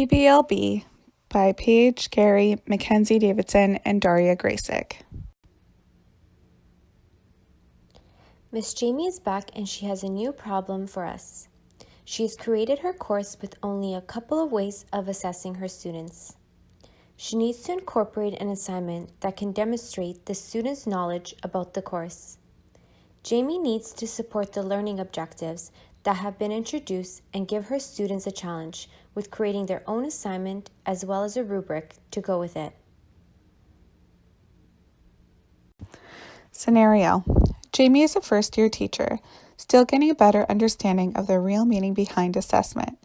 PBLB by Paige, Gary, Mackenzie Davidson, and Daria Graysick. Miss Jamie is back and she has a new problem for us. She's created her course with only a couple of ways of assessing her students. She needs to incorporate an assignment that can demonstrate the student's knowledge about the course. Jamie needs to support the learning objectives that have been introduced and give her students a challenge with creating their own assignment as well as a rubric to go with it. Scenario: Jamie is a first-year teacher, still getting a better understanding of the real meaning behind assessment.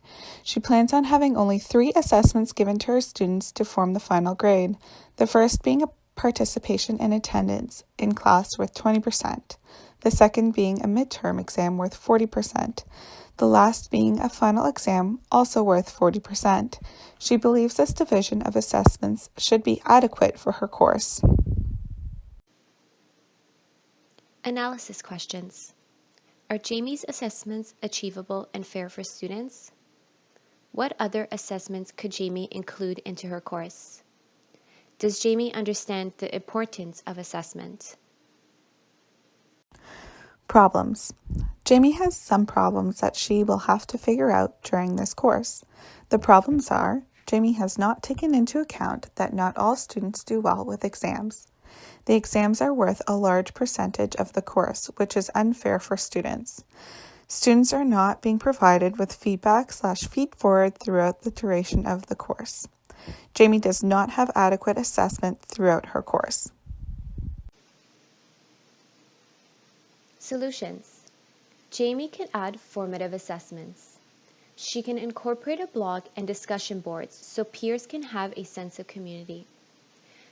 She plans on having only 3 assessments given to her students to form the final grade, the first being a participation in attendance in class worth 20%, the second being a midterm exam worth 40%, the last being a final exam also worth 40%. She believes this division of assessments should be adequate for her course. Analysis questions. Are Jamie's assessments achievable and fair for students? What other assessments could Jamie include into her course? Does Jamie understand the importance of assessment? Problems. Jamie has some problems that she will have to figure out during this course. The problems are: Jamie has not taken into account that not all students do well with exams. The exams are worth a large percentage of the course, which is unfair for students. Students are not being provided with feedback/feed-forward throughout the duration of the course. Jamie does not have adequate assessment throughout her course. Solutions. Jamie can add formative assessments. She can incorporate a blog and discussion boards so peers can have a sense of community.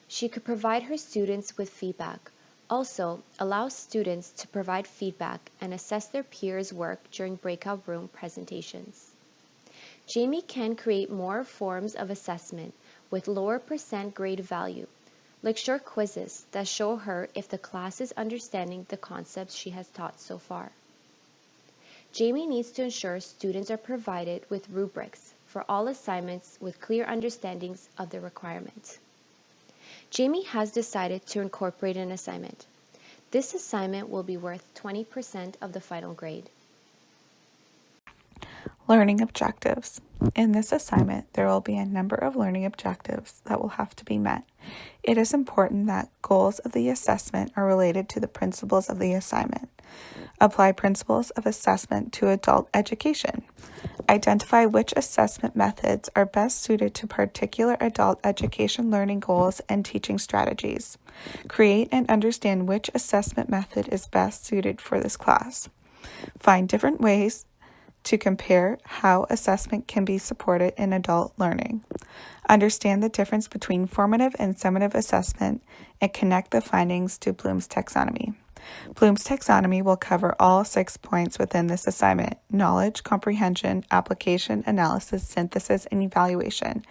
She could provide her students with feedback. Also, allow students to provide feedback and assess their peers' work during breakout room presentations. Jamie can create more forms of assessment with lower percent grade value, like short quizzes that show her if the class is understanding the concepts she has taught so far. Jamie needs to ensure students are provided with rubrics for all assignments with clear understandings of the requirement. Jamie has decided to incorporate an assignment. This assignment will be worth 20% of the final grade. Learning objectives. In this assignment, there will be a number of learning objectives that will have to be met. It is important that goals of the assessment are related to the principles of the assignment. Apply principles of assessment to adult education. Identify which assessment methods are best suited to particular adult education learning goals and teaching strategies. Create and understand which assessment method is best suited for this class. Find different ways to compare how assessment can be supported in adult learning. Understand the difference between formative and summative assessment and connect the findings to Bloom's taxonomy. Bloom's taxonomy will cover all 6 points within this assignment: knowledge, comprehension, application, analysis, synthesis, and evaluation.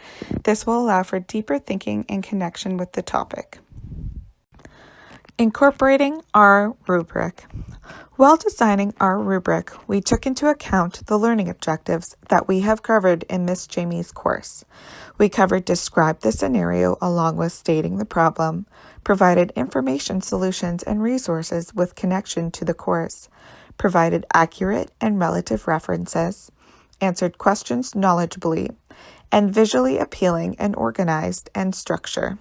This will allow for deeper thinking and connection with the topic. Incorporating our rubric. While designing our rubric, we took into account the learning objectives that we have covered in Miss Jamie's course. We covered describe the scenario along with stating the problem, provided information, solutions, and resources with connection to the course, provided accurate and relative references, answered questions knowledgeably, and visually appealing and organized and structure.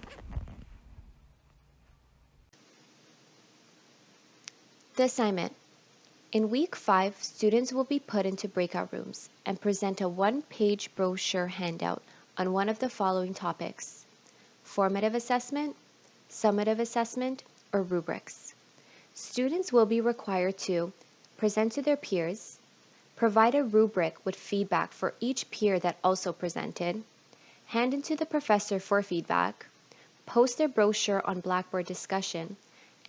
The assignment. In week 5, students will be put into breakout rooms and present a 1-page brochure handout on one of the following topics: formative assessment, summative assessment, or rubrics. Students will be required to present to their peers, provide a rubric with feedback for each peer that also presented, hand it to the professor for feedback, post their brochure on Blackboard discussion,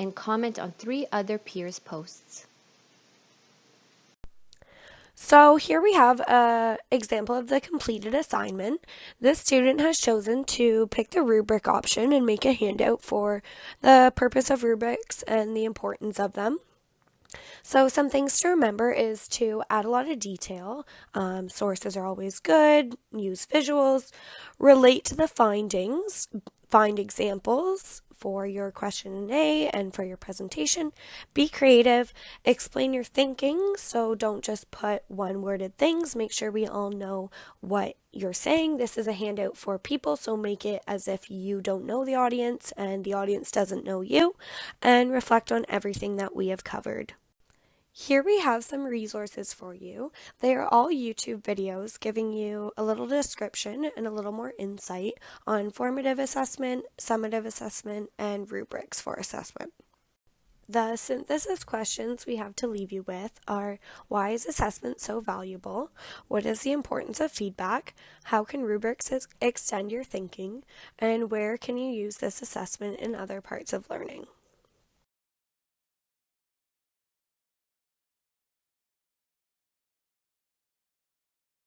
and comment on 3 other peers' posts. So here we have an example of the completed assignment. This student has chosen to pick the rubric option and make a handout for the purpose of rubrics and the importance of them. So some things to remember is to add a lot of detail. Sources are always good. Use visuals. Relate to the findings. Find examples for your question and A and for your presentation. Be creative. Explain your thinking. So don't just put one-worded things. Make sure we all know what you're saying. This is a handout for people, so make it as if you don't know the audience and the audience doesn't know you. And reflect on everything that we have covered. Here we have some resources for you. They are all YouTube videos giving you a little description and a little more insight on formative assessment, summative assessment, and rubrics for assessment. The synthesis questions we have to leave you with are: why is assessment so valuable? What is the importance of feedback? How can rubrics extend your thinking? And where can you use this assessment in other parts of learning?